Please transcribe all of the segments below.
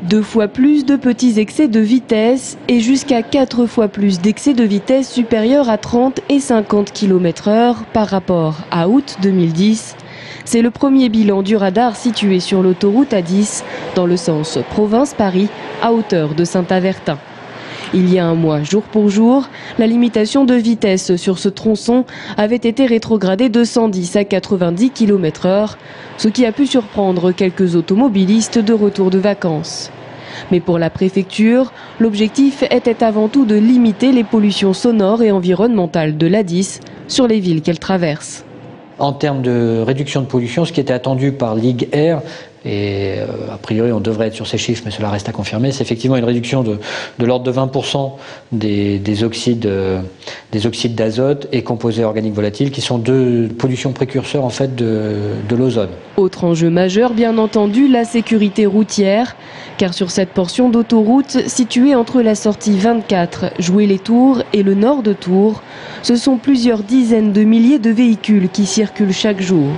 2 fois plus de petits excès de vitesse et jusqu'à 4 fois plus d'excès de vitesse supérieurs à 30 et 50 km/h par rapport à août 2010. C'est le premier bilan du radar situé sur l'autoroute A10 dans le sens province-Paris à hauteur de Saint-Avertin. Il y a un mois, jour pour jour, la limitation de vitesse sur ce tronçon avait été rétrogradée de 110 à 90 km/h, ce qui a pu surprendre quelques automobilistes de retour de vacances. Mais pour la préfecture, l'objectif était avant tout de limiter les pollutions sonores et environnementales de l'A10 sur les villes qu'elle traverse. En termes de réduction de pollution, ce qui était attendu par Ligue Air, et a priori on devrait être sur ces chiffres, mais cela reste à confirmer, c'est effectivement une réduction de l'ordre de 20% des oxydes d'azote et composés organiques volatiles, qui sont deux pollutions précurseurs en fait de l'ozone. Autre enjeu majeur, bien entendu, la sécurité routière, car sur cette portion d'autoroute située entre la sortie 24, Joué-les-Tours et le nord de Tours, ce sont plusieurs dizaines de milliers de véhicules qui circulent chaque jour.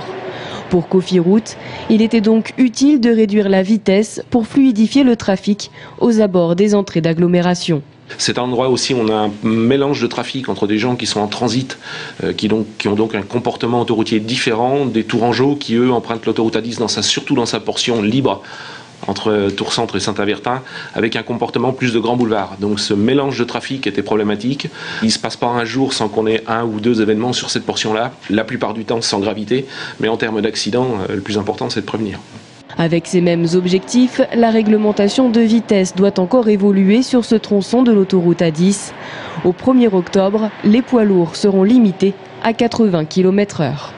Pour Cofiroute, il était donc utile de réduire la vitesse pour fluidifier le trafic aux abords des entrées d'agglomération. C'est un endroit aussi où on a un mélange de trafic entre des gens qui sont en transit, qui ont donc un comportement autoroutier différent, des Tourangeaux qui eux empruntent l'autoroute A10 surtout dans sa portion libre entre Tours Centre et Saint-Avertin, avec un comportement plus de grand boulevard. Donc ce mélange de trafic était problématique. Il ne se passe pas un jour sans qu'on ait un ou deux événements sur cette portion-là, la plupart du temps sans gravité, mais en termes d'accident, le plus important c'est de prévenir. Avec ces mêmes objectifs, la réglementation de vitesse doit encore évoluer sur ce tronçon de l'autoroute A10. Au 1er octobre, les poids lourds seront limités à 80 km/h.